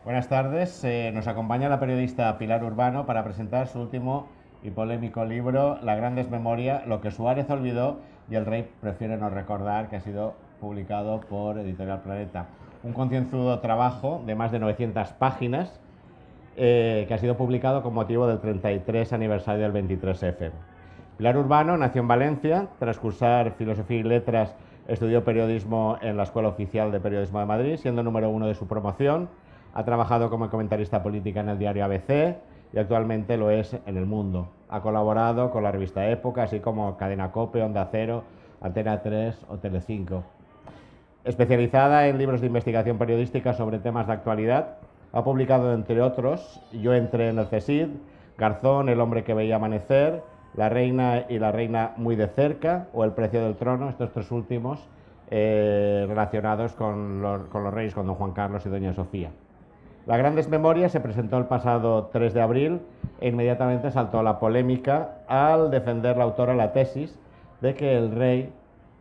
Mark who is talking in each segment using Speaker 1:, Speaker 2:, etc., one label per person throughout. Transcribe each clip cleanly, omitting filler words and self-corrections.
Speaker 1: Buenas tardes. Nos acompaña la periodista Pilar Urbano para presentar su último y polémico libro, La gran desmemoria, lo que Suárez olvidó y el rey prefiere no recordar, que ha sido publicado por Editorial Planeta. Un concienzudo trabajo de más de 900 páginas que ha sido publicado con motivo del 33 aniversario del 23F. Pilar Urbano nació en Valencia. Tras cursar Filosofía y Letras, estudió periodismo en la Escuela Oficial de Periodismo de Madrid, siendo número 1 de su promoción. Ha trabajado como comentarista política en el diario ABC y actualmente lo es en El Mundo. Ha colaborado con la revista Época, así como Cadena COPE, Onda Cero, Antena 3 o Telecinco. Especializada en libros de investigación periodística sobre temas de actualidad, ha publicado, entre otros, Yo entré en el CSID, Garzón, El hombre que veía amanecer, La reina y la reina muy de cerca o El precio del trono, estos tres últimos relacionados con los reyes, con don Juan Carlos y doña Sofía. La gran desmemoria se presentó el pasado 3 de abril e inmediatamente saltó la polémica al defender la autora la tesis de que el rey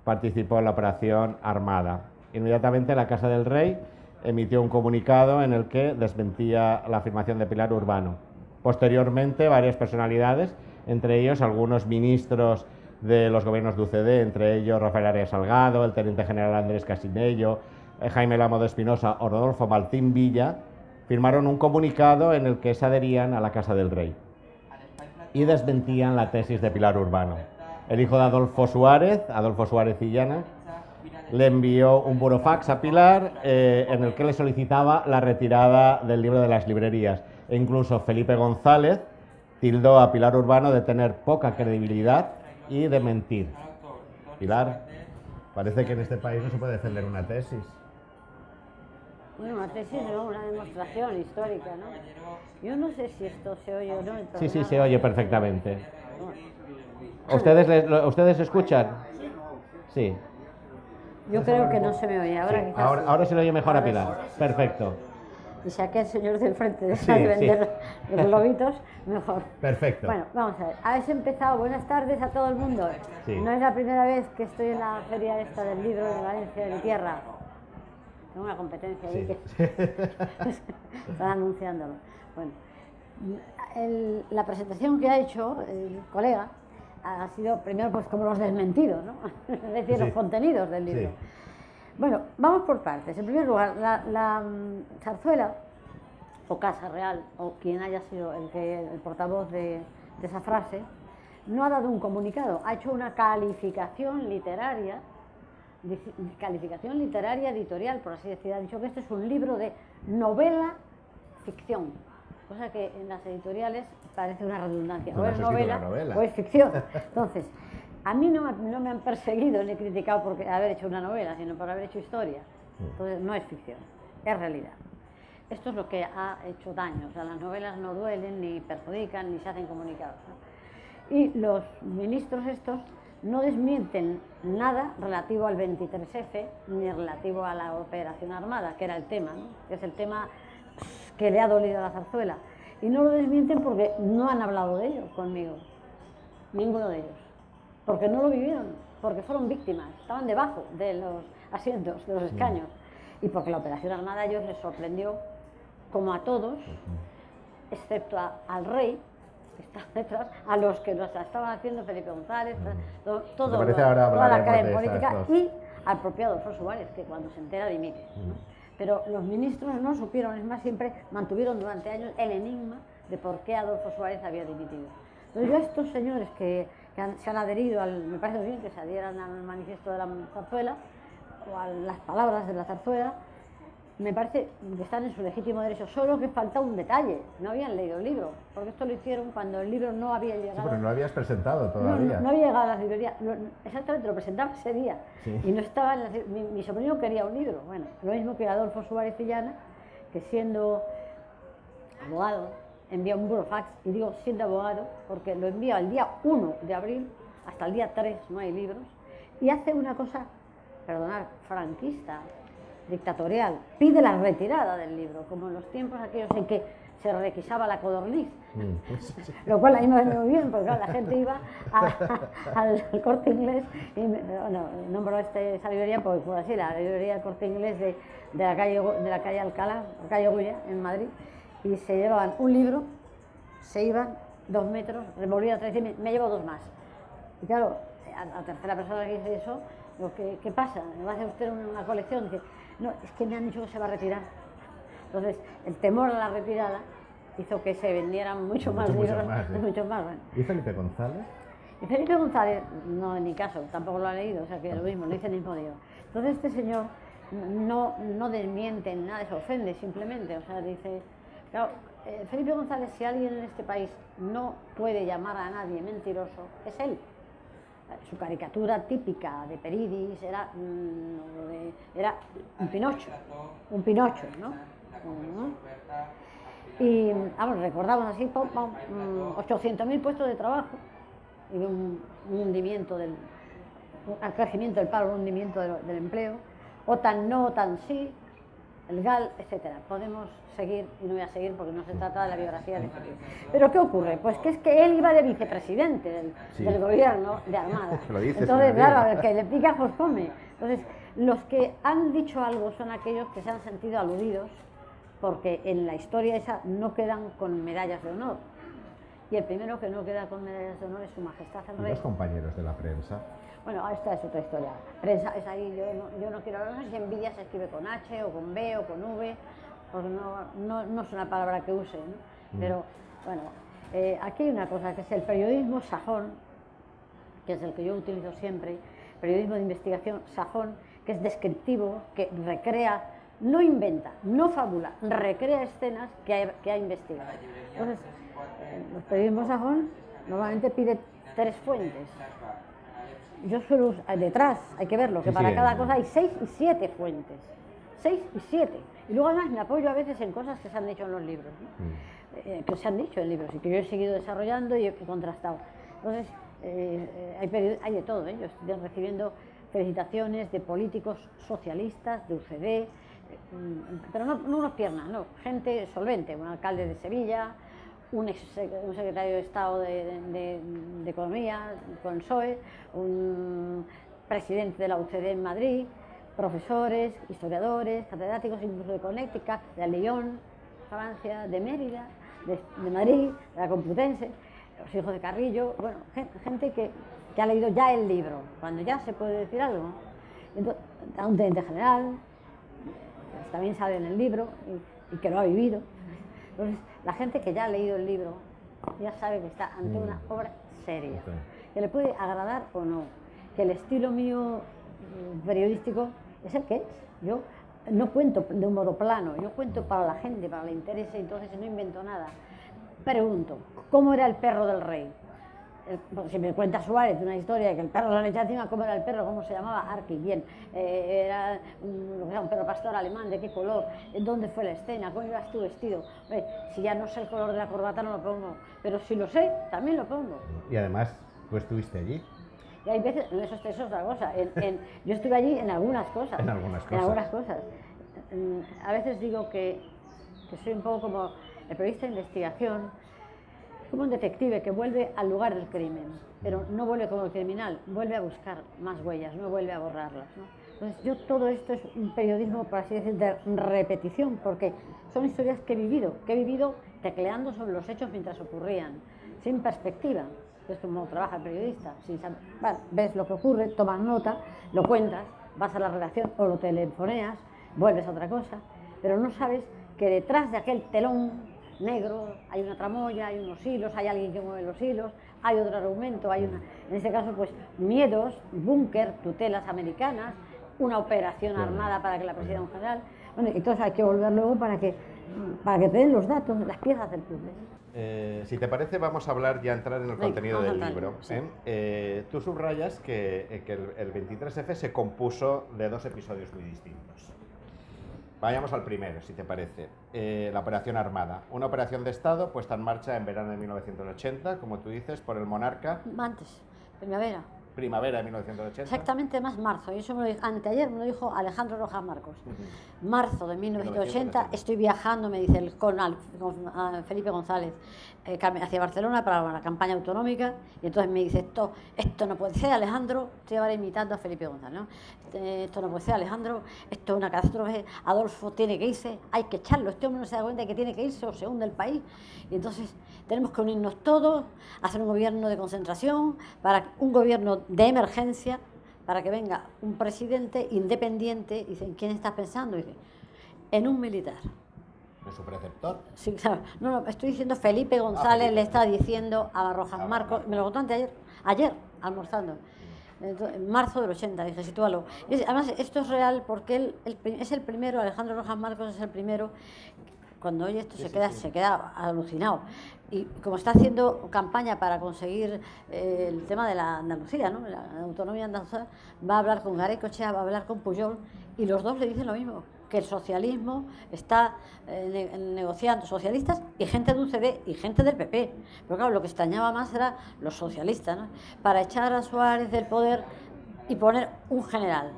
Speaker 1: participó en la operación Armada. Inmediatamente la Casa del Rey emitió un comunicado en el que desmentía la afirmación de Pilar Urbano. Posteriormente, varias personalidades, entre ellos algunos ministros de los gobiernos de UCD, entre ellos Rafael Arias Salgado, el teniente general Andrés Casinello, Jaime Lamo de Espinosa o Rodolfo Maltín Villa, firmaron un comunicado en el que se adherían a la Casa del Rey y desmentían la tesis de Pilar Urbano. El hijo de Adolfo Suárez Illana, le envió un burofax a Pilar en el que le solicitaba la retirada del libro de las librerías. E incluso Felipe González tildó a Pilar Urbano de tener poca credibilidad y de mentir. Pilar, parece que en este país no se puede defender una tesis.
Speaker 2: Bueno, una tesis no, una demostración histórica, ¿no? Yo no sé si esto se oye o no.
Speaker 1: Sí, se oye perfectamente. ¿Ustedes escuchan? Sí.
Speaker 2: Yo creo que no se me oye. Ahora,
Speaker 1: sí. Ahora se le oye mejor a Pilar. Perfecto.
Speaker 2: Y si aquel señor del frente deja de vender los globitos, mejor.
Speaker 1: Perfecto.
Speaker 2: Bueno, vamos a ver. Habéis empezado. Buenas tardes a todo el mundo.
Speaker 1: Sí.
Speaker 2: No es la primera vez que estoy en la feria esta del libro de Valencia, de mi tierra. Tengo una competencia ahí que están anunciándolo. Bueno, la presentación que ha hecho el colega ha sido primero pues como los desmentidos, ¿no? Es decir, los contenidos del libro. Sí. Bueno, vamos por partes. En primer lugar, la zarzuela, o Casa Real, o quien haya sido el portavoz de esa frase, no ha dado un comunicado, ha hecho una calificación literaria editorial, por así decir. Ha dicho que este es un libro de novela ficción, cosa que en las editoriales parece una redundancia. O es novela o es ficción. Entonces, a mí no me han perseguido ni criticado por haber hecho una novela, sino por haber hecho historia. Entonces, no es ficción, es realidad. Esto es lo que ha hecho daño. O sea, las novelas no duelen, ni perjudican, ni se hacen comunicados, ¿no? Y los ministros estos no desmienten nada relativo al 23F ni relativo a la operación Armada, que era el tema, ¿no? Que es el tema que le ha dolido a la zarzuela. Y no lo desmienten porque no han hablado de ello conmigo, ninguno de ellos, porque no lo vivieron, porque fueron víctimas, estaban debajo de los asientos, de los escaños, y porque la operación Armada a ellos les sorprendió, como a todos, excepto al rey, detrás, a los que nos estaban haciendo Felipe González, toda la cadena política, y al propio Adolfo Suárez, que cuando se entera dimite, ¿no? Pero los ministros no supieron, es más, siempre mantuvieron durante años el enigma de por qué Adolfo Suárez había dimitido. Entonces yo a estos señores que se han adherido, me parece bien que se adhieran al manifiesto de la zarzuela o a las palabras de la zarzuela, me parece que están en su legítimo derecho, solo que falta un detalle: no habían leído el libro, porque esto lo hicieron cuando el libro no había llegado.
Speaker 1: Sí, pero no lo habías presentado todavía.
Speaker 2: No había llegado a las librerías, exactamente, lo presentaba ese día, sí. Y no estaba mi sobrino quería un libro. Bueno, lo mismo que Adolfo Suárez Illana, que siendo abogado envía un burofax, y digo siendo abogado porque lo envía el día 1 de abril, hasta el día 3 no hay libros, y hace una cosa, perdonad, franquista, dictatorial, pide la retirada del libro, como en los tiempos aquellos en que se requisaba la codorniz, lo cual ahí no me muy bien, porque claro, la gente iba al Corte Inglés, y bueno, nombro esa librería porque fue así, la librería del Corte Inglés de la calle Alcalá, calle Güella, en Madrid, y se llevaban un libro, se iban 2 metros, revolvían 3 y me llevo 2 más. Y claro, a la tercera persona que dice eso, digo, ¿qué pasa? ¿Va a hacer usted una colección? Dice, no, es que me han dicho que se va a retirar. Entonces, el temor a la retirada hizo que se vendieran mucho más libros. Mucho más, bueno.
Speaker 3: ¿Y Felipe González?
Speaker 2: Y Felipe González, no, en mi caso, tampoco lo ha leído, o sea que lo mismo, lo dice el mismo día. Entonces, este señor no desmiente en nada, se ofende simplemente, o sea, dice, claro, Felipe González, si alguien en este país no puede llamar a nadie mentiroso, es él. Su caricatura típica de Peridis era un Pinocho, ¿no? Y recordamos así 800.000 puestos de trabajo y un hundimiento al crecimiento del paro, un hundimiento del empleo, OTAN no, OTAN sí, el GAL, etcétera. Podemos seguir, y no voy a seguir porque no se trata de la biografía de Felipe. Pero ¿qué ocurre? Pues que es que él iba de vicepresidente del gobierno de Armada. Entonces, claro, el que le pica pues come. Entonces, los que han dicho algo son aquellos que se han sentido aludidos, porque en la historia esa no quedan con medallas de honor. Y el primero que no queda con medallas de honor es Su Majestad el Rey.
Speaker 3: ¿Y los compañeros de la prensa?
Speaker 2: Bueno, esta es otra historia. Prensa es ahí, yo no quiero hablar, no sé si envidia se escribe con H o con B o con V, porque no es una palabra que use, ¿no? Pero bueno, aquí hay una cosa que es el periodismo sajón, que es el que yo utilizo siempre, periodismo de investigación sajón, que es descriptivo, que recrea, no inventa, no fabula, recrea escenas que ha investigado. Entonces, los periodismos sajón normalmente pide 3 fuentes. Yo suelo, detrás, hay que verlo, que para cada cosa hay 6 y 7 fuentes. 6 y 7. Y luego además me apoyo a veces en cosas que se han dicho en los libros, ¿no? Que se han dicho en libros y que yo he seguido desarrollando y he contrastado. Entonces, hay de todo, ¿eh? Yo estoy recibiendo felicitaciones de políticos socialistas, de UCD, pero no unas piernas, no, gente solvente, un alcalde de Sevilla, un secretario de Estado de Economía con el PSOE, un presidente de la UCD en Madrid, profesores, historiadores, catedráticos incluso de Connecticut, de Lyon, Francia, de Mérida, de Madrid, de la Complutense, los hijos de Carrillo, bueno, gente que ha leído ya el libro, cuando ya se puede decir algo, ¿no? Entonces, a un teniente general, pues, también sale en el libro y que lo ha vivido. Entonces, la gente que ya ha leído el libro ya sabe que está ante una obra seria, que le puede agradar o no, que el estilo mío periodístico es el que es. Yo no cuento de un modo plano, yo cuento para la gente, para el interés, entonces no invento nada. Pregunto, ¿cómo era el perro del rey? Si me cuenta Suárez una historia de que el perro lo le echa encima, ¿cómo era el perro? ¿Cómo se llamaba? Arqui, bien. Era un perro pastor alemán, ¿de qué color? ¿Dónde fue la escena? ¿Cómo ibas tú vestido? Si ya no sé el color de la corbata no lo pongo, pero si lo sé, también lo pongo.
Speaker 3: Y además, tú estuviste allí.
Speaker 2: Y hay veces, eso es otra cosa, yo estuve allí en algunas cosas.
Speaker 3: En algunas cosas.
Speaker 2: A veces digo que soy un poco como el periodista de investigación, como un detective que vuelve al lugar del crimen, pero no vuelve como el criminal, vuelve a buscar más huellas, no vuelve a borrarlas, ¿no? Entonces todo esto es un periodismo, por así decir, de repetición, porque son historias que he vivido tecleando sobre los hechos mientras ocurrían, sin perspectiva. Es como trabaja el periodista, ves lo que ocurre, tomas nota, lo cuentas, vas a la redacción o lo telefoneas, vuelves a otra cosa, pero no sabes que detrás de aquel telón negro hay una tramoya, hay unos hilos, hay alguien que mueve los hilos, hay otro argumento, en este caso pues miedos, búnker, tutelas americanas, una operación armada para que la presida un general. Bueno, entonces hay que volver luego para que te den los datos, las piezas del puzzle.
Speaker 3: Si te parece, vamos a hablar, ya entrar en el contenido del libro.
Speaker 2: Sí.
Speaker 3: Tú subrayas que el 23F se compuso de 2 episodios muy distintos. Vayamos al primero, si te parece. La operación armada. Una operación de Estado puesta en marcha en verano de 1980, como tú dices, por el monarca.
Speaker 2: Antes, primavera.
Speaker 3: primavera de 1980.
Speaker 2: Exactamente, más marzo. Y eso me lo dijo, anteayer me lo dijo Alejandro Rojas Marcos. Marzo de 1980, estoy viajando, me dice, con Felipe González hacia Barcelona para la campaña autonómica. Y entonces me dice, esto no puede ser, Alejandro. Estoy ahora imitando a Felipe González, ¿no? Esto no puede ser, Alejandro. Esto es una catástrofe. Adolfo tiene que irse, hay que echarlo. Este hombre no se da cuenta de que tiene que irse o se hunde el país. Y entonces tenemos que unirnos todos, hacer un gobierno de concentración, un gobierno de emergencia, para que venga un presidente independiente. Dicen, ¿quién estás pensando? Dice, en un militar.
Speaker 3: ¿En su preceptor?
Speaker 2: Sí, claro. No, estoy diciendo Felipe González,
Speaker 3: Felipe.
Speaker 2: Le está diciendo a Rojas Marcos, me lo contó ayer, almorzando. Entonces, en marzo del 80, dije, sitúalo. Además, esto es real porque él es el primero, Alejandro Rojas Marcos es el primero, cuando oye esto se queda alucinado. Y como está haciendo campaña para conseguir el tema de la Andalucía, ¿no? La autonomía andaluza, va a hablar con Garaikoetxea, va a hablar con Pujol, y los dos le dicen lo mismo, que el socialismo está negociando, socialistas y gente de UCD y gente del PP. Pero claro, lo que extrañaba más era los socialistas, ¿no? Para echar a Suárez del poder y poner un general.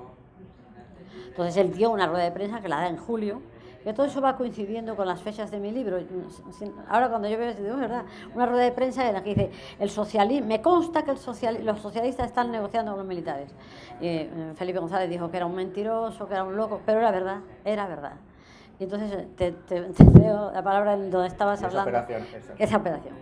Speaker 2: Entonces él dio una rueda de prensa que la da en julio, que todo eso va coincidiendo con las fechas de mi libro. Ahora cuando yo veo eso, digo, es verdad, una rueda de prensa en la que dice, el socialismo, me consta que los socialistas están negociando con los militares. Felipe González dijo que era un mentiroso, que era un loco, pero era verdad, era verdad. Y entonces te veo la palabra en donde estabas hablando. Esa operación.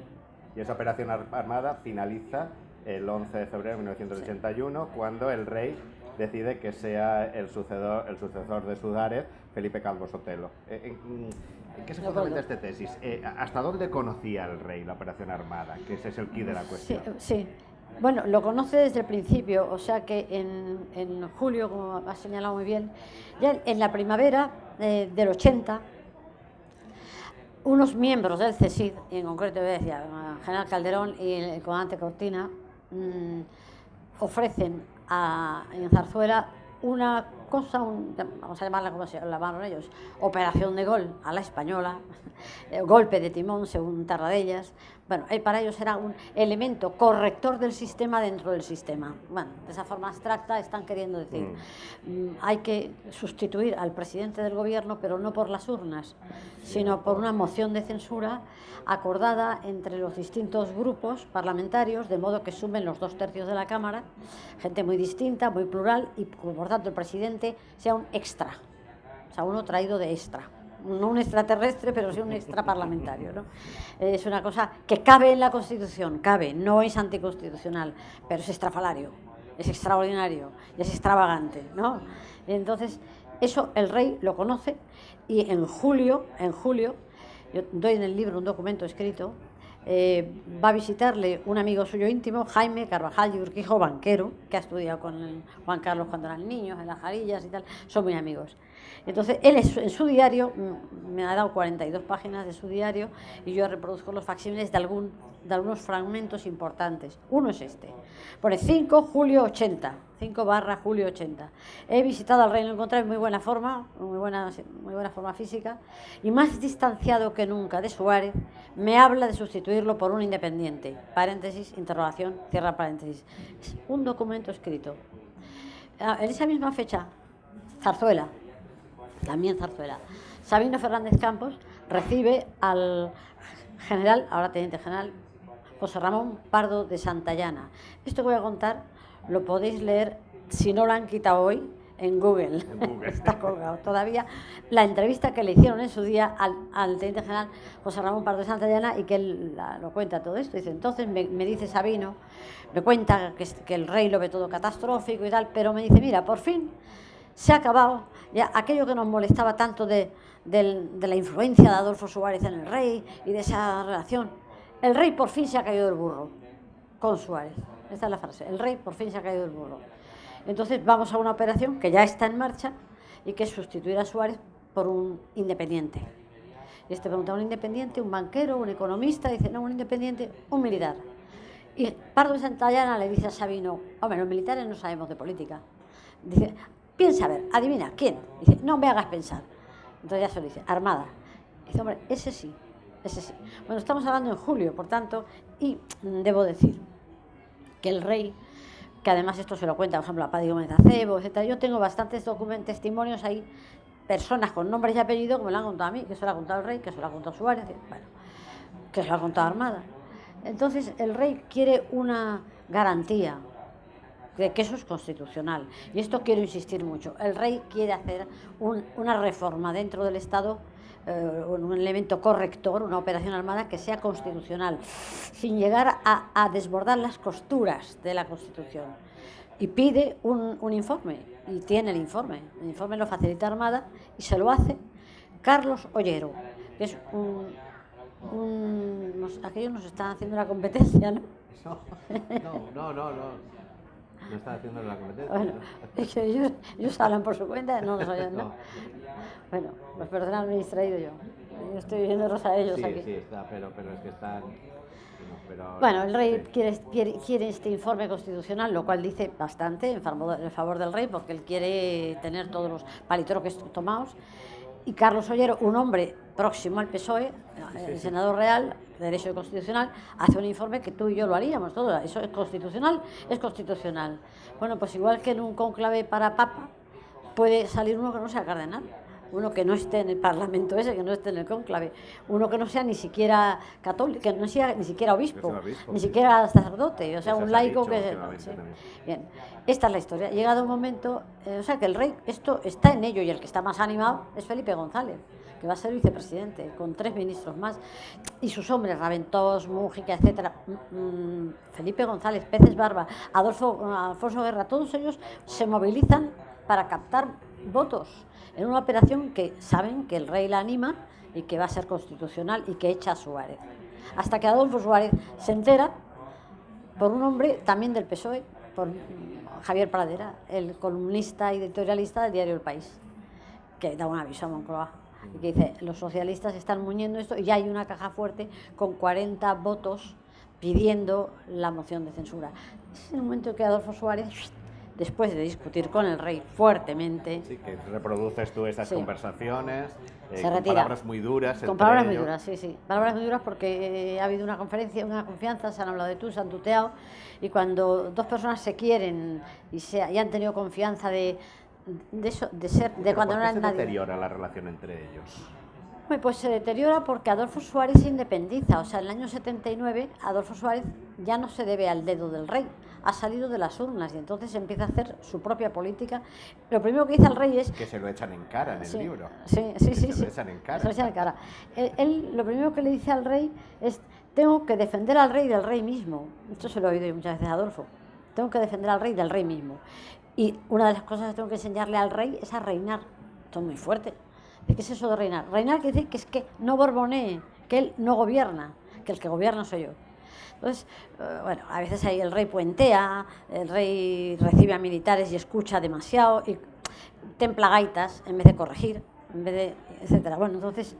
Speaker 3: Y esa operación armada finaliza el 11 de febrero de 1981, cuando el rey decide que sea el sucesor de Suárez, Felipe Calvo Sotelo. ¿En qué se fundamenta esta tesis? ¿Hasta dónde conocía el rey la operación armada? Que ese es el quid de la cuestión.
Speaker 2: Sí. Bueno, lo conoce desde el principio, o sea que en julio, como has señalado muy bien, ya en la primavera del 80, unos miembros del CSID, y en concreto decía, el general Calderón y el comandante Cortina, ofrecen en Zarzuela una cosa, vamos a llamarla como se llamaron ellos, operación de gol a la española, golpe de timón según Tarradellas. Bueno, para ellos era un elemento corrector del sistema dentro del sistema. Bueno, de esa forma abstracta están queriendo decir, hay que sustituir al presidente del gobierno, pero no por las urnas, sino por una moción de censura acordada entre los distintos grupos parlamentarios, de modo que sumen los 2/3 de la Cámara, gente muy distinta, muy plural, y por tanto el presidente sea un extra, o sea, uno traído de extra. No un extraterrestre, pero sí un extraparlamentario, ¿no? Es una cosa que cabe en la Constitución, cabe, no es anticonstitucional, pero es estrafalario, es extraordinario y es extravagante, ¿no? Entonces, eso el rey lo conoce, y en julio, yo doy en el libro un documento escrito, va a visitarle un amigo suyo íntimo, Jaime Carvajal y Urquijo, banquero, que ha estudiado con Juan Carlos cuando eran niños, en las Jarillas y tal, son muy amigos. Entonces, él en su diario, me ha dado 42 páginas de su diario, y yo reproduzco los facsímiles de algunos fragmentos importantes. Uno es este. Pone 5 julio 80, 5/julio 80. He visitado al rey, lo encontré en muy buena forma, muy buena forma física, y más distanciado que nunca de Suárez, me habla de sustituirlo por un independiente. Paréntesis, interrogación, cierra paréntesis. Es un documento escrito. En esa misma fecha, Zarzuela, también Zarzuela, Sabino Fernández Campos recibe al general, ahora teniente general, José Ramón Pardo de Santayana. Esto que voy a contar lo podéis leer, si no lo han quitado hoy, en Google. Está colgado todavía la entrevista que le hicieron en su día al teniente general José Ramón Pardo de Santayana, y que él lo cuenta todo esto. Dice, entonces me dice Sabino, me cuenta que el rey lo ve todo catastrófico y tal, pero me dice, mira, por fin se ha acabado ya aquello que nos molestaba tanto de la influencia de Adolfo Suárez en el rey y de esa relación. El rey por fin se ha caído del burro con Suárez. Esta es la frase, el rey por fin se ha caído del burro. Entonces vamos a una operación que ya está en marcha, y que es sustituir a Suárez por un independiente. Y pregunta, ¿un independiente, un banquero, un economista? Dice, no, un independiente, un militar. Y Pardo de Santayana le dice a Sabino, hombre, los militares no sabemos de política. Dice, piensa, a ver, adivina, ¿quién? Dice, no me hagas pensar. Entonces ya se lo dice, Armada. Dice, hombre, ese sí. Bueno, estamos hablando en julio, por tanto, y debo decir que el rey que además esto se lo cuenta, por ejemplo, a Padre Gómez Acebo, etc. Yo tengo bastantes testimonios ahí, personas con nombres y apellidos que me lo han contado a mí, que se lo ha contado el rey, que se lo ha contado Suárez, bueno, que se lo ha contado Armada. Entonces el rey quiere una garantía de que eso es constitucional. Y esto quiero insistir mucho. El rey quiere hacer una reforma dentro del Estado, un elemento corrector, una operación armada que sea constitucional, sin llegar a desbordar las costuras de la Constitución. Y pide un informe, y tiene el informe. El informe lo facilita Armada y se lo hace Carlos Ollero, que es aquellos nos están haciendo la competencia, ¿no?
Speaker 3: No. No está haciendo la competencia.
Speaker 2: Bueno, es que ellos hablan por su cuenta, no nos oyen, ¿no? Bueno, pues perdonad, me he distraído yo. Yo estoy viéndolos a ellos aquí.
Speaker 3: Sí, está, pero es que están...
Speaker 2: Bueno, el rey quiere este informe constitucional, lo cual dice bastante en favor del rey, porque él quiere tener todos los palitroques tomados. Y Carlos Ollero, un hombre próximo al PSOE, el senador real, de Derecho y Constitucional, hace un informe que tú y yo lo haríamos todo. Eso es constitucional, es constitucional. Bueno, pues igual que en un cónclave para papa, puede salir uno que no sea cardenal, uno que no esté en el Parlamento ese, que no esté en el cónclave, uno que no sea ni siquiera católico, que no sea ni siquiera obispo, ni siquiera sacerdote, o sea, un laico que... Sí. Bien, esta es la historia. Llegado un momento, o sea, que el rey, esto está en ello, y el que está más animado es Felipe González, que va a ser vicepresidente, con 3 ministros más, y sus hombres, Raventós, Mújica, etcétera, Felipe González, Peces Barba, Alfonso Guerra, todos ellos se movilizan para captar votos en una operación que saben que el rey la anima y que va a ser constitucional y que echa a Suárez. Hasta que Adolfo Suárez se entera por un hombre también del PSOE, por Javier Pradera, el columnista y editorialista del diario El País, que da un aviso a Moncloa y que dice: los socialistas están muñendo esto, y ya hay una caja fuerte con 40 votos pidiendo la moción de censura. Es el momento en que Adolfo Suárez, después de discutir con el rey fuertemente...
Speaker 3: Sí, que reproduces tú estas conversaciones,
Speaker 2: se
Speaker 3: con
Speaker 2: retira.
Speaker 3: Palabras muy duras.
Speaker 2: Con palabras muy duras, sí. Palabras muy duras porque ha habido una conferencia, una confianza, se han hablado de tú, se han tuteado, y cuando dos personas se quieren y han tenido confianza de eso, de cuando no eran nadie...
Speaker 3: ¿Por qué se deteriora la relación entre ellos?
Speaker 2: Pues se deteriora porque Adolfo Suárez se independiza. O sea, en el año 79 Adolfo Suárez ya no se debe al dedo del rey, ha salido de las urnas, y entonces empieza a hacer su propia política. Lo primero que dice al rey es...
Speaker 3: Que se lo echan en cara en el libro.
Speaker 2: Sí.
Speaker 3: Se lo echan en cara.
Speaker 2: Se lo echan en cara. Él lo primero que le dice al rey es: tengo que defender al rey del rey mismo. Esto se lo he oído yo muchas veces a Adolfo. Tengo que defender al rey del rey mismo. Y una de las cosas que tengo que enseñarle al rey es a reinar. Esto es muy fuerte. ¿De qué es eso de reinar? Reinar quiere decir que es que no borbonee, que él no gobierna, que el que gobierna soy yo. Entonces, bueno, a veces ahí el rey puentea, el rey recibe a militares y escucha demasiado, y templa gaitas en vez de corregir, en vez de, etcétera. Bueno, entonces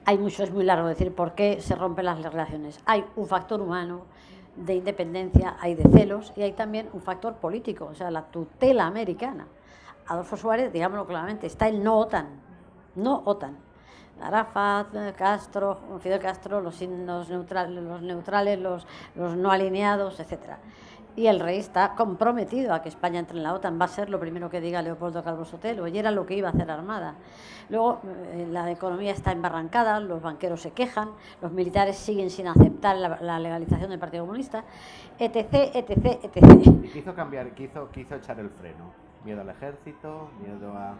Speaker 2: hay mucho, es muy largo decir por qué se rompen las relaciones. Hay un factor humano de independencia, hay de celos, y hay también un factor político, o sea, la tutela americana. Adolfo Suárez, digámoslo claramente, está el no OTAN. Arafat, Castro, Fidel Castro, los neutrales, los no alineados, etcétera. Y el rey está comprometido a que España entre en la OTAN. Va a ser lo primero que diga Leopoldo Calvo Sotelo, y era lo que iba a hacer Armada. Luego, la economía está embarrancada, los banqueros se quejan, los militares siguen sin aceptar la legalización del Partido Comunista, etc.
Speaker 3: Quiso echar el freno. Miedo al ejército, miedo a...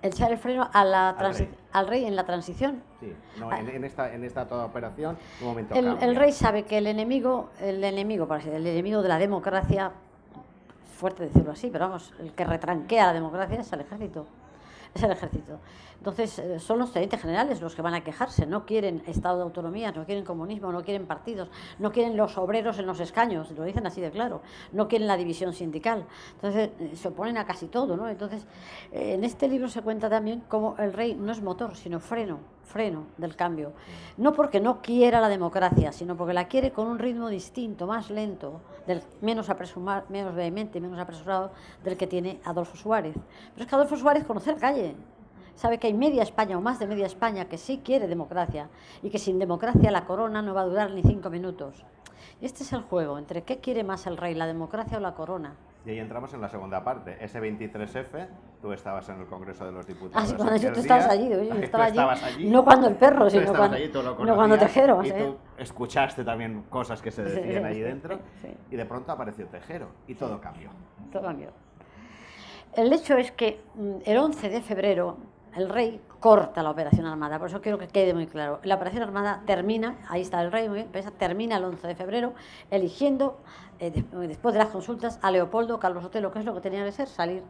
Speaker 2: Echar el freno al rey en la transición.
Speaker 3: Sí, no, en esta toda operación, un momento
Speaker 2: el rey sabe que el enemigo de la democracia, es fuerte decirlo así, pero vamos, el que retranquea la democracia es el ejército. Entonces, son los tenientes generales los que van a quejarse. No quieren Estado de autonomía, no quieren comunismo, no quieren partidos, no quieren los obreros en los escaños, lo dicen así de claro, no quieren la división sindical. Entonces, se oponen a casi todo, ¿no? Entonces, en este libro se cuenta también cómo el rey no es motor, sino freno del cambio. No porque no quiera la democracia, sino porque la quiere con un ritmo distinto, más lento, menos vehemente, menos apresurado del que tiene Adolfo Suárez. Pero es que Adolfo Suárez conoce la calle. sabe que hay media España o más de media España que sí quiere democracia y que sin democracia la corona no va a durar ni 5 minutos. Y este es el juego, entre qué quiere más el rey, la democracia o la corona.
Speaker 3: Y ahí entramos en la segunda parte. Ese 23F, tú estabas en el Congreso de los Diputados.
Speaker 2: Ah, sí, cuando tú estabas allí, yo estaba
Speaker 3: allí.
Speaker 2: No cuando el perro, sino cuando,
Speaker 3: allí,
Speaker 2: no cuando Tejero.
Speaker 3: Y tú escuchaste también cosas que se decían allí dentro.
Speaker 2: Sí.
Speaker 3: Y de pronto apareció Tejero y todo cambió.
Speaker 2: Todo cambió. El hecho es que el 11 de febrero el rey corta la operación armada, por eso quiero que quede muy claro. La operación armada termina, ahí está el rey, muy bien, termina el 11 de febrero eligiendo, después de las consultas, a Leopoldo Calvo Sotelo, que es lo que tenía que ser, salir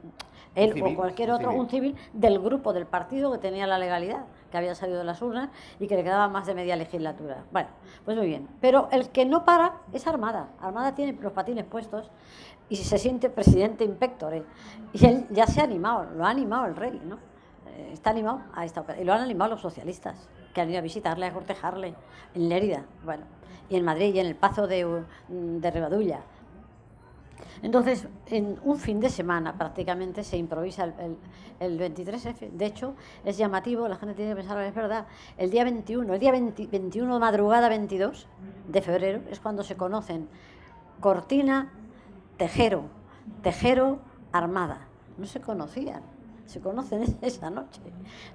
Speaker 2: él civil, o cualquier otro, un civil del grupo del partido que tenía la legalidad, que había salido de las urnas y que le quedaba más de media legislatura. Bueno, pues muy bien. Pero el que no para es Armada. Armada tiene los patines puestos y se siente presidente impectore. Y él ya se ha animado, lo ha animado el rey, ¿no? Está animado a esta operación. Y lo han animado los socialistas, que han ido a visitarle, a cortejarle en Lérida, bueno, y en Madrid y en el Pazo de Ribadulla. Entonces, en un fin de semana prácticamente se improvisa el 23F. De hecho, es llamativo, la gente tiene que pensar, es verdad, el día 21, 21 de madrugada 22 de febrero, es cuando se conocen Cortina, Tejero, Armada. No se conocían. Se conocen esa noche,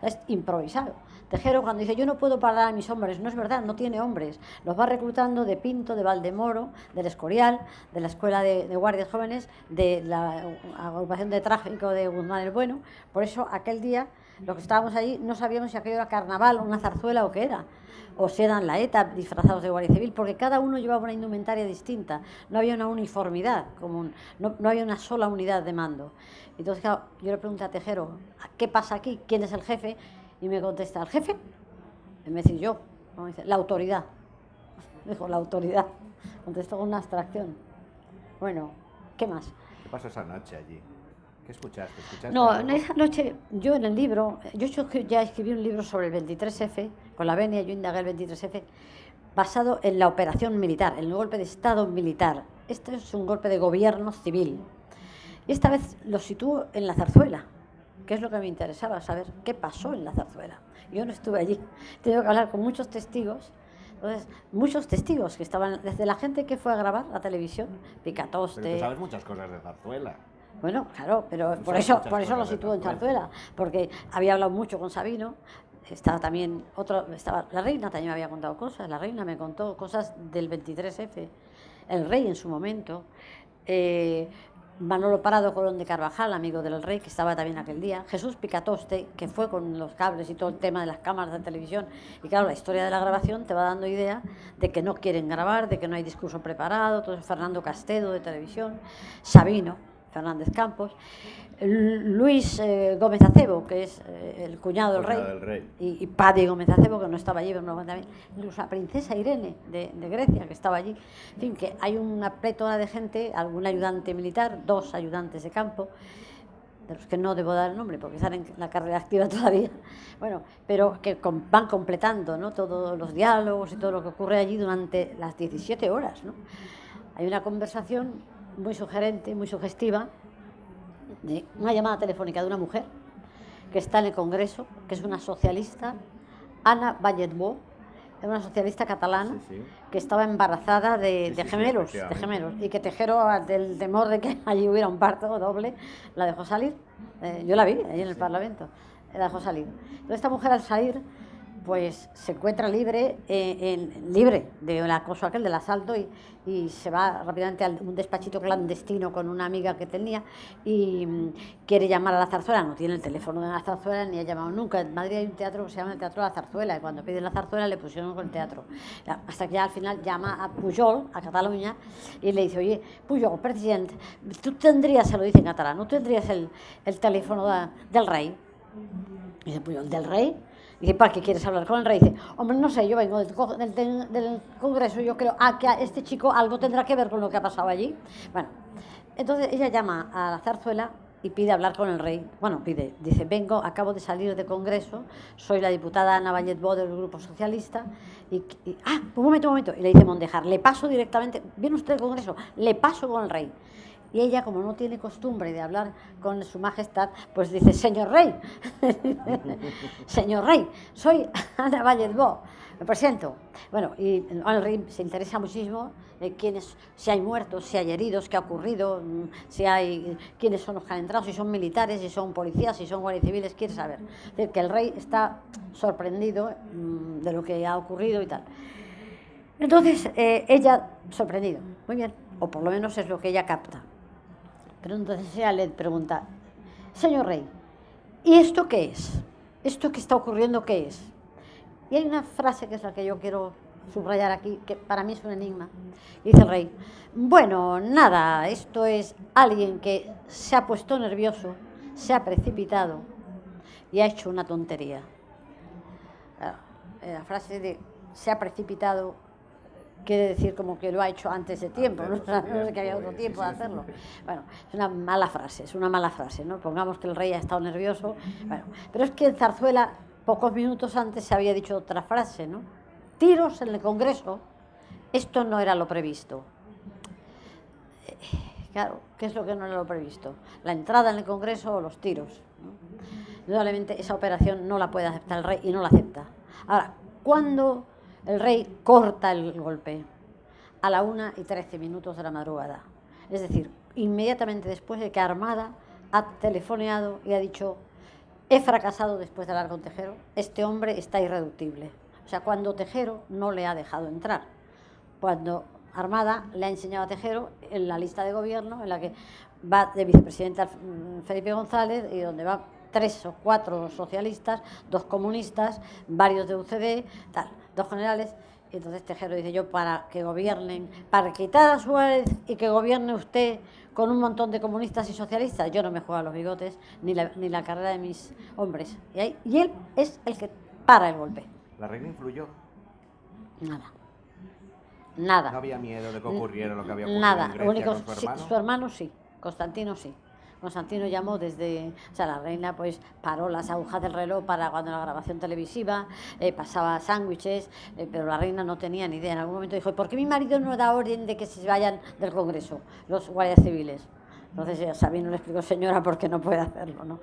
Speaker 2: es improvisado. Tejero cuando dice yo no puedo parar a mis hombres, no es verdad, no tiene hombres, los va reclutando de Pinto, de Valdemoro, del Escorial, de la Escuela de Guardias Jóvenes, de la agrupación de tráfico de Guzmán el Bueno. Por eso aquel día, los que estábamos allí, no sabíamos si aquello era carnaval, una zarzuela o qué era, o si eran la ETA disfrazados de Guardia Civil, porque cada uno llevaba una indumentaria distinta, no había una uniformidad común, no había una sola unidad de mando. Entonces, claro, yo le pregunté a Tejero, ¿qué pasa aquí? ¿Quién es el jefe? Y me contesta, ¿el jefe? Y me dice, yo. Me dice, la autoridad. Dijo, la autoridad. Contestó con una abstracción. Bueno, ¿qué más?
Speaker 3: ¿Qué pasó esa noche allí? ¿Qué escuchaste?
Speaker 2: No, en esa noche, yo en el libro, yo ya escribí un libro sobre el 23F, con la venia, yo indagué el 23F, basado en la operación militar, en el golpe de Estado militar. Este es un golpe de gobierno civil. Y esta vez lo sitúo en la zarzuela, que es lo que me interesaba saber, qué pasó en la zarzuela. Yo no estuve allí, tengo que hablar con muchos testigos. Entonces, muchos testigos que estaban, desde la gente que fue a grabar la televisión, Picatoste.
Speaker 3: Pero tú sabes muchas cosas de zarzuela.
Speaker 2: Bueno, claro, pero por eso lo sitúo en zarzuela, porque había hablado mucho con Sabino. Estaba también la reina también me había contado cosas, la reina me contó cosas del 23F, el rey en su momento, Manolo Parado Colón de Carvajal, amigo del rey, que estaba también aquel día, Jesús Picatoste, que fue con los cables y todo el tema de las cámaras de televisión, y claro, la historia de la grabación te va dando idea de que no quieren grabar, de que no hay discurso preparado, todo es Fernando Castedo de televisión, Sabino Fernández Campos, Luis Gómez Acebo, que es el cuñado del rey. Y Padre Gómez Acebo, que no estaba allí, pero no también, incluso la princesa Irene de Grecia, que estaba allí. En fin, que hay una plétora de gente, algún ayudante militar, 2 ayudantes de campo, de los que no debo dar el nombre porque están en la carrera activa todavía, bueno, pero que van completando, ¿no?, todos los diálogos y todo lo que ocurre allí durante las 17 horas, ¿no? Hay una conversación muy sugerente, muy sugestiva, de una llamada telefónica de una mujer que está en el Congreso, que es una socialista, Ana Balletbó, es una socialista catalana, que estaba embarazada de gemelos, y que Tejero, del temor de que allí hubiera un parto doble, la dejó salir. Yo la vi allí en el Parlamento, la dejó salir. Entonces esta mujer, al salir, pues se encuentra libre del acoso aquel, del asalto, y se va rápidamente a un despachito clandestino con una amiga que tenía y quiere llamar a la zarzuela. No tiene el teléfono de la zarzuela ni ha llamado nunca. En Madrid hay un teatro que se llama el Teatro de la Zarzuela, y cuando pide la zarzuela le pusieron con el teatro. Hasta que ya al final llama a Pujol, a Cataluña, y le dice, oye, Pujol, presidente, tú tendrías, se lo dice en catalán, ¿no tendrías el teléfono del rey? Y dice Pujol, ¿del rey? Y dice, ¿para qué quieres hablar con el rey? Y dice, hombre, no sé, yo vengo del Congreso, yo creo que este chico algo tendrá que ver con lo que ha pasado allí. Bueno, entonces ella llama a la zarzuela y pide hablar con el rey. Bueno, dice, acabo de salir de Congreso, soy la diputada Ana Balletbó del Grupo Socialista, un momento, y le dice Mondejar, le paso directamente, ¿viene usted al Congreso? Le paso con el rey. Y ella, como no tiene costumbre de hablar con su majestad, pues dice, señor rey, señor rey, soy Ana Valledbó, me presento. Bueno, y el rey se interesa muchísimo de quiénes, si hay muertos, si hay heridos, qué ha ocurrido, quiénes son los que han entrado, si son militares, si son policías, si son guardias civiles, quiere saber. Es decir, que el rey está sorprendido de lo que ha ocurrido y tal. Entonces, ella, sorprendido, muy bien, o por lo menos es lo que ella capta. Pero entonces ella le pregunta, señor rey, ¿y esto qué es? ¿Esto que está ocurriendo qué es? Y hay una frase que es la que yo quiero subrayar aquí, que para mí es un enigma. Y dice el rey, bueno, nada, esto es alguien que se ha puesto nervioso, se ha precipitado y ha hecho una tontería. La frase de se ha precipitado quiere decir como que lo ha hecho antes de tiempo, ¿no? O sea, no sé que había otro tiempo de hacerlo. Bueno, es una mala frase, ¿no? Pongamos que el rey ha estado nervioso. Bueno, pero es que en Zarzuela, pocos minutos antes, se había dicho otra frase, ¿no? Tiros en el Congreso, esto no era lo previsto. Claro, ¿qué es lo que no era lo previsto? La entrada en el Congreso o los tiros, ¿no? Indudablemente esa operación no la puede aceptar el rey y no la acepta. Ahora, ¿cuándo el rey corta el golpe? A la 1:13 de la madrugada. Es decir, inmediatamente después de que Armada ha telefoneado y ha dicho, he fracasado después de hablar con Tejero, este hombre está irreductible. O sea, cuando Tejero no le ha dejado entrar. Cuando Armada le ha enseñado a Tejero en la lista de gobierno, en la que va de vicepresidente Felipe González y donde va 3 o 4 socialistas, 2 comunistas, varios de UCD, tal, 2 generales. Y entonces Tejero dice, yo para que gobiernen, para quitar a Suárez y que gobierne usted con un montón de comunistas y socialistas, yo no me juego a los bigotes ni la carrera de mis hombres. Y él es el que para el golpe.
Speaker 3: ¿La reina influyó?
Speaker 2: Nada.
Speaker 3: ¿No había miedo de que ocurriera lo que había ocurrido
Speaker 2: nada.
Speaker 3: en Grecia
Speaker 2: Lo único,
Speaker 3: con su hermano?
Speaker 2: Sí, su hermano sí, Constantino sí. Constantino llamó desde... O sea, la reina pues paró las agujas del reloj para cuando la grabación televisiva, pasaba sándwiches, pero la reina no tenía ni idea. En algún momento dijo, ¿por qué mi marido no da orden de que se vayan del Congreso los guardias civiles? Entonces Sabino le explicó, señora, por qué no puede hacerlo, ¿no?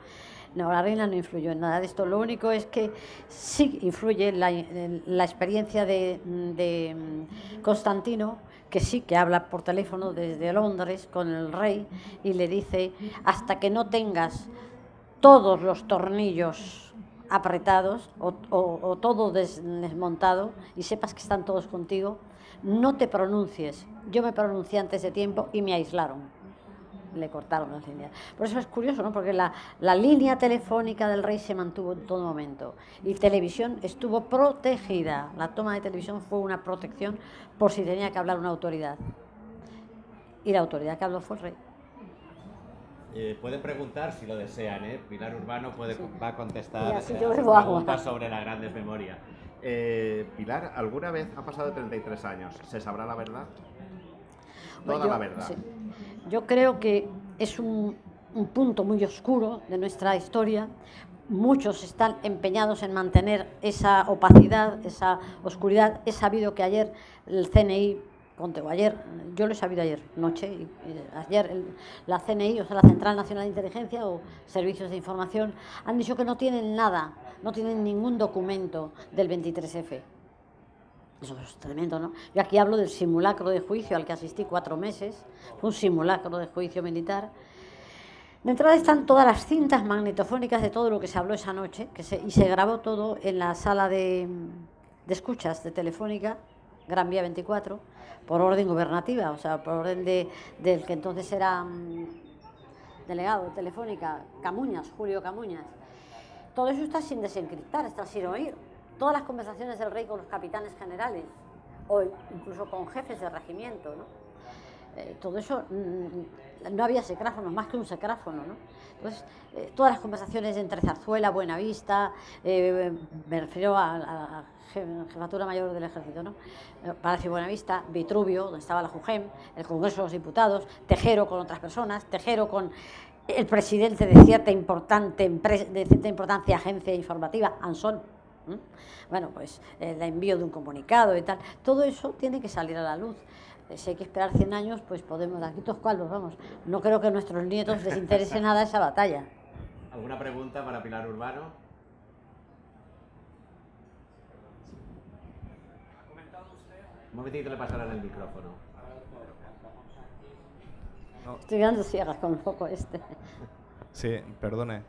Speaker 2: No, la reina no influyó en nada de esto. Lo único es que sí influye la experiencia de Constantino, que sí que habla por teléfono desde Londres con el rey y le dice, hasta que no tengas todos los tornillos apretados o todo desmontado y sepas que están todos contigo, no te pronuncies. Yo me pronuncié antes de tiempo y me aislaron. Le cortaron las líneas. Por eso es curioso, ¿no? Porque la línea telefónica del rey se mantuvo en todo momento y televisión estuvo protegida. La toma de televisión fue una protección por si tenía que hablar una autoridad. Y la autoridad que habló fue el rey.
Speaker 1: Pueden preguntar si lo desean, ¿eh? Pilar Urbano va a contestar
Speaker 2: a sus
Speaker 1: preguntas sobre las grandes memorias. Pilar, ¿alguna vez ha pasado 33 años? ¿Se sabrá la verdad? Toda la verdad.
Speaker 2: Sí. Yo creo que es un punto muy oscuro de nuestra historia. Muchos están empeñados en mantener esa opacidad, esa oscuridad. He sabido que ayer el CNI, yo lo he sabido ayer noche, y ayer la CNI, o sea, la Central Nacional de Inteligencia o Servicios de Información, han dicho que no tienen nada, no tienen ningún documento del 23F. Eso es tremendo, ¿no? Yo aquí hablo del simulacro de juicio al que asistí 4 meses. Fue un simulacro de juicio militar. De entrada están todas las cintas magnetofónicas de todo lo que se habló esa noche, y se grabó todo en la sala de escuchas de Telefónica, Gran Vía 24, por orden gubernativa, o sea, por orden del que entonces era delegado de Telefónica, Camuñas, Julio Camuñas. Todo eso está sin desencriptar, está sin oír. Todas las conversaciones del rey con los capitanes generales o incluso con jefes de regimiento, ¿no? Todo eso, no había secráfonos, más que un secráfono, ¿no? Entonces, todas las conversaciones entre Zarzuela, Buenavista, me refiero a la Jefatura Mayor del Ejército, ¿no? Palacio Buenavista, Vitruvio, donde estaba la JUGEM, el Congreso de los Diputados, Tejero con otras personas, Tejero con el presidente de cierta importancia agencia informativa, Ansón. Bueno, pues el envío de un comunicado y tal, todo eso tiene que salir a la luz. Si hay que esperar 100 años, pues podemos, de aquí todos calvos, vamos. No creo que a nuestros nietos les interese nada esa batalla.
Speaker 1: ¿Alguna pregunta para Pilar Urbano?
Speaker 4: ¿Ha comentado usted?
Speaker 1: Un momentito le pasarán el micrófono.
Speaker 4: No.
Speaker 2: Estoy quedando ciegas con el foco este.
Speaker 4: Sí, perdone.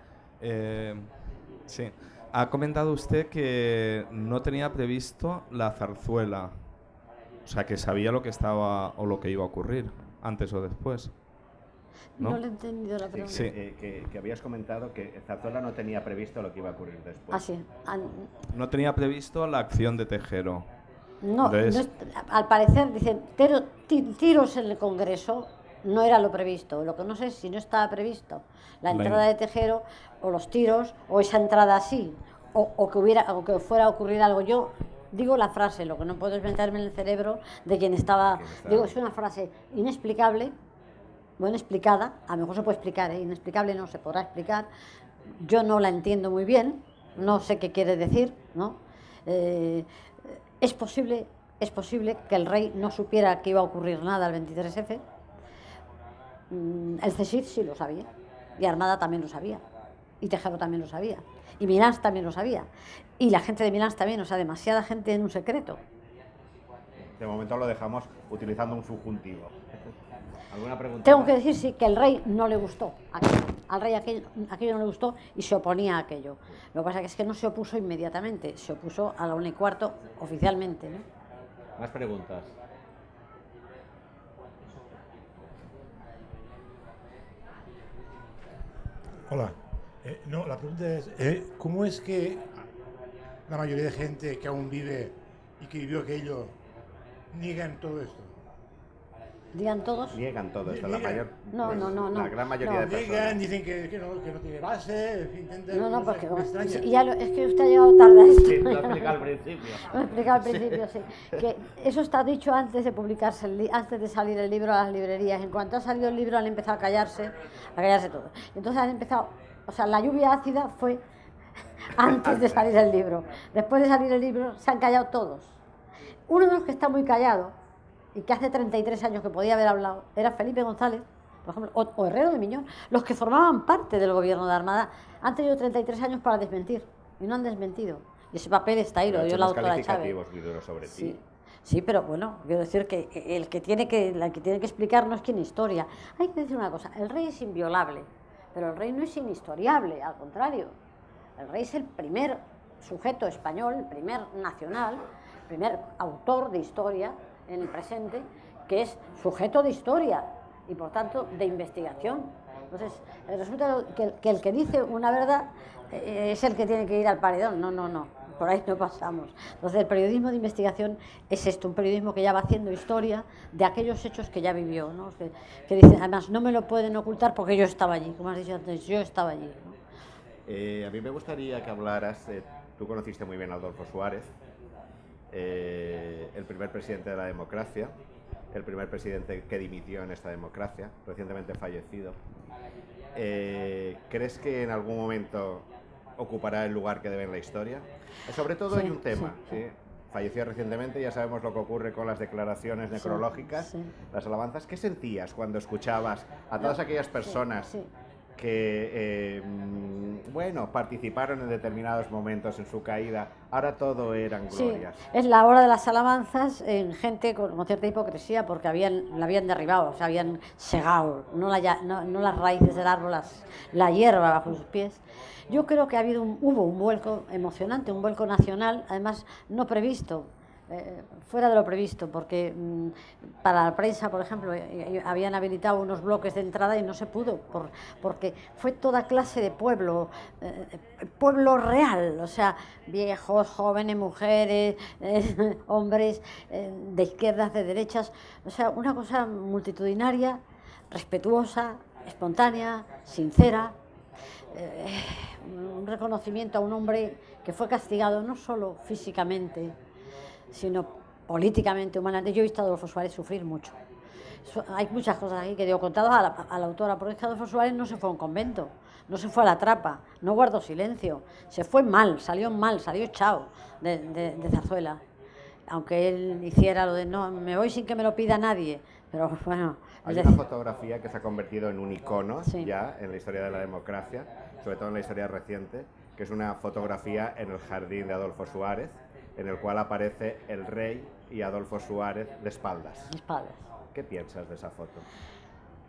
Speaker 4: Sí. Ha comentado usted que no tenía previsto la zarzuela. O sea, que sabía lo que estaba o lo que iba a ocurrir, antes o después.
Speaker 2: No le he entendido la pregunta.
Speaker 4: Sí.
Speaker 3: Que habías comentado que Zarzuela no tenía previsto lo que iba a ocurrir después.
Speaker 2: Ah, sí.
Speaker 4: No tenía previsto la acción de Tejero.
Speaker 2: No,
Speaker 4: Entonces,
Speaker 2: al parecer, dicen, tiros en el Congreso no era lo previsto. Lo que no sé es si no estaba previsto la entrada de Tejero, o los tiros, o esa entrada así, o que fuera a ocurrir algo. Yo digo la frase, lo que no puedo es meterme en el cerebro de quien estaba. Digo, es una frase inexplicable, bien explicada, a lo mejor se puede explicar, inexplicable no se podrá explicar. Yo no la entiendo muy bien, no sé qué quiere decir, ¿no? Es posible que el rey no supiera que iba a ocurrir nada el 23F. El CSIC sí lo sabía, y Armada también lo sabía, y Tejero también lo sabía, y Milans también lo sabía, y la gente de Milans también, o sea, demasiada gente en un secreto.
Speaker 3: De momento lo dejamos utilizando un subjuntivo. ¿Alguna pregunta?
Speaker 2: Tengo que decir, sí, que el rey no le gustó aquello. Al rey aquello no le gustó y se oponía a aquello. Lo que pasa es que no se opuso inmediatamente, se opuso a la 1:15 oficialmente, ¿no?
Speaker 1: Más preguntas.
Speaker 5: Hola. No, la pregunta es, ¿cómo es que la mayoría de gente que aún vive y que vivió aquello niegan todo esto?
Speaker 2: Digan todos.
Speaker 3: Niegan todo esto,
Speaker 5: Niegan.
Speaker 3: la gran mayoría de personas.
Speaker 5: Niegan, dicen que no tiene base, intentan...
Speaker 2: No, porque
Speaker 5: me extraña.
Speaker 2: es que usted ha llegado tarde a esto.
Speaker 1: Sí, lo he explicado al principio.
Speaker 2: Lo he explicado al principio, sí. Que eso está dicho antes de publicarse, antes de salir el libro a las librerías. En cuanto ha salido el libro han empezado a callarse todos. Entonces han empezado, o sea, la lluvia ácida fue antes de salir el libro. Después de salir el libro se han callado todos. Uno de los que está muy callado y que hace 33 años que podía haber hablado era Felipe González, por ejemplo, o Herrero de Miñón. Los que formaban parte del gobierno de Armada han tenido 33 años para desmentir y no han desmentido. Y ese papel está ahí, lo dio la doctora Chávez.
Speaker 3: Sobre
Speaker 2: sí. Sí, pero bueno, quiero decir que el que tiene que explicar no es quien historia. Hay que decir una cosa, el rey es inviolable, pero el rey no es inhistoriable, al contrario. El rey es el primer sujeto español, el primer nacional, el primer autor de historia en el presente, que es sujeto de historia y por tanto de investigación. Entonces, resulta que el que dice una verdad es el que tiene que ir al paredón. No, por ahí no pasamos. Entonces, el periodismo de investigación es esto, un periodismo que ya va haciendo historia de aquellos hechos que ya vivió, ¿no? Que dicen, además, no me lo pueden ocultar porque yo estaba allí, como has dicho antes, yo estaba allí, ¿no?
Speaker 3: A mí me gustaría que hablaras, tú conociste muy bien a Adolfo Suárez, el primer presidente de la democracia, el primer presidente que dimitió en esta democracia, recientemente fallecido. ¿Crees que en algún momento ocupará el lugar que debe en la historia? Sobre todo hay un tema, ¿sí? Falleció recientemente, ya sabemos lo que ocurre con las declaraciones necrológicas, las alabanzas. ¿Qué sentías cuando escuchabas a todas aquellas personas que, participaron en determinados momentos en su caída? Ahora todo eran glorias.
Speaker 2: Sí, es la hora de las alabanzas en gente con cierta hipocresía porque la habían derribado, o sea, habían segado, no las raíces del árbol, la hierba bajo sus pies. Yo creo que hubo un vuelco emocionante, un vuelco nacional, además no previsto, fuera de lo previsto, porque para la prensa, por ejemplo, habían habilitado unos bloques de entrada y no se pudo, porque fue toda clase de pueblo real, o sea, viejos, jóvenes, mujeres, hombres, de izquierdas, de derechas, o sea, una cosa multitudinaria, respetuosa, espontánea, sincera. Un reconocimiento a un hombre que fue castigado no solo físicamente, sino políticamente, humanamente. Yo he visto a Adolfo Suárez sufrir mucho. Hay muchas cosas aquí que digo contadas a la autora, porque es que Adolfo Suárez no se fue a un convento, no se fue a la trapa, no guardó silencio, se fue mal, salió echado de Zarzuela. aunque él hiciera lo de no, me voy sin que me lo pida nadie, pero bueno.
Speaker 3: Hay una fotografía que se ha convertido en un icono ya en la historia de la democracia, sobre todo en la historia reciente, que es una fotografía en el jardín de Adolfo Suárez, en el cual aparece el rey y Adolfo Suárez de espaldas.
Speaker 2: De espaldas.
Speaker 3: ¿Qué piensas de esa foto?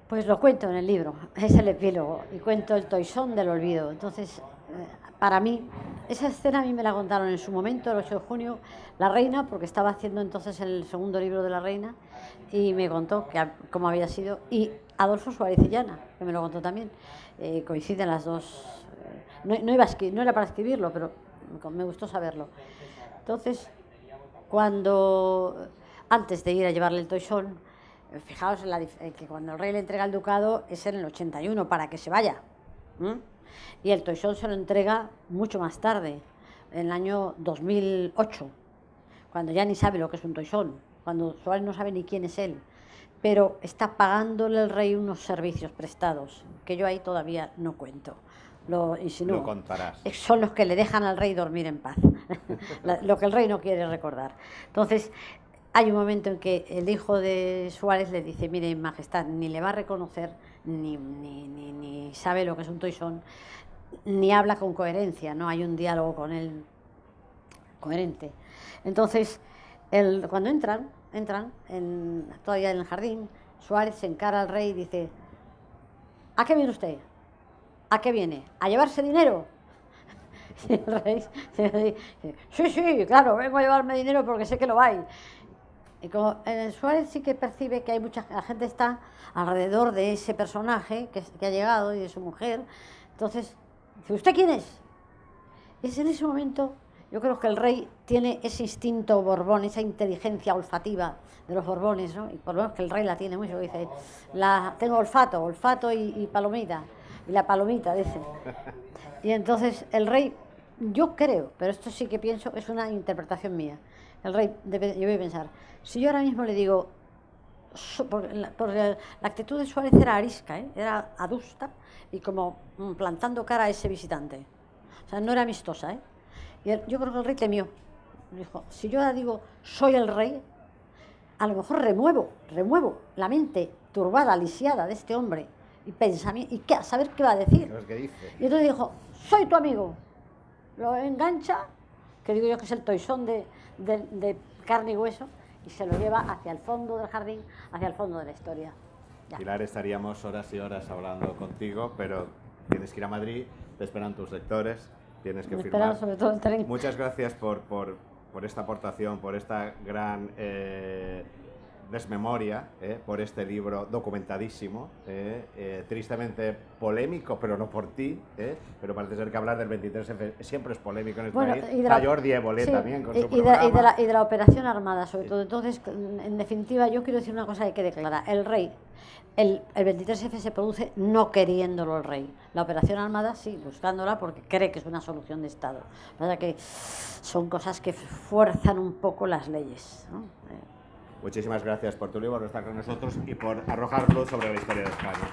Speaker 2: Pues lo cuento en el libro, es el epílogo, y cuento el toisón del olvido. Entonces, para mí, esa escena a mí me la contaron en su momento, el 8 de junio, la reina, porque estaba haciendo entonces el segundo libro de la reina, y me contó cómo había sido, y Adolfo Suárez y Llana, que me lo contó también, coinciden las dos. No era para escribirlo, pero me gustó saberlo. Entonces, antes de ir a llevarle el toisón, fijaos que cuando el rey le entrega el ducado es en el 81 para que se vaya. Y el toisón se lo entrega mucho más tarde, en el año 2008, cuando ya ni sabe lo que es un toisón, cuando Suárez no sabe ni quién es él, pero está pagándole el rey unos servicios prestados, que yo ahí todavía no cuento. Lo
Speaker 3: contarás.
Speaker 2: Son los que le dejan al rey dormir en paz, lo que el rey no quiere recordar. Entonces, hay un momento en que el hijo de Suárez le dice, mire, majestad, ni le va a reconocer, ni sabe lo que es un toisón, ni habla con coherencia, no hay un diálogo con él coherente. Entonces, cuando entran todavía en el jardín, Suárez se encara al rey y dice, ¿a qué viene usted? ¿A qué viene? ¿A llevarse dinero? Y el rey dice, sí, claro, vengo a llevarme dinero porque sé que lo hay. Y como Suárez sí que percibe que la gente está alrededor de ese personaje que ha llegado y de su mujer, entonces dice, ¿usted quién es? Y es en ese momento, yo creo que el rey tiene ese instinto borbón, esa inteligencia olfativa de los borbones, ¿no? Y por lo menos que el rey la tiene mucho, dice, tengo olfato y palomita, y la palomita, dice. Y entonces el rey, yo creo, pero esto sí que pienso, es una interpretación mía, el rey debe pensar, si yo ahora mismo le digo, porque la actitud de Suárez era arisca, era adusta y como plantando cara a ese visitante, o sea, no era amistosa, y yo creo que el rey temió, dijo, si yo ahora digo, soy el rey, a lo mejor remuevo la mente turbada, lisiada de este hombre, y pensamiento, y a saber qué va a decir.
Speaker 3: ¿Qué dice?
Speaker 2: Y entonces dijo, soy tu amigo. Lo engancha, que digo yo que es el toisón de carne y hueso, y se lo lleva hacia el fondo del jardín, hacia el fondo de la historia. Ya.
Speaker 3: Pilar, estaríamos horas y horas hablando contigo, pero tienes que ir a Madrid, te esperan tus lectores, tienes que firmar.
Speaker 2: Sobre todo el tren.
Speaker 3: Muchas gracias por esta aportación, por esta gran desmemoria, por este libro documentadísimo, tristemente polémico, pero no por ti, pero parece ser que hablar del 23F siempre es polémico en este país. Está Jordi Évole también con su programa.
Speaker 2: Y de la operación armada, sobre todo. Entonces, en definitiva, yo quiero decir una cosa que hay que declarar. El rey, el 23F se produce no queriéndolo el rey. La operación armada sí, buscándola porque cree que es una solución de Estado. O sea que son cosas que fuerzan un poco las leyes, ¿no?
Speaker 3: Muchísimas gracias por tu libro, por estar con nosotros y por arrojar luz sobre la historia de España.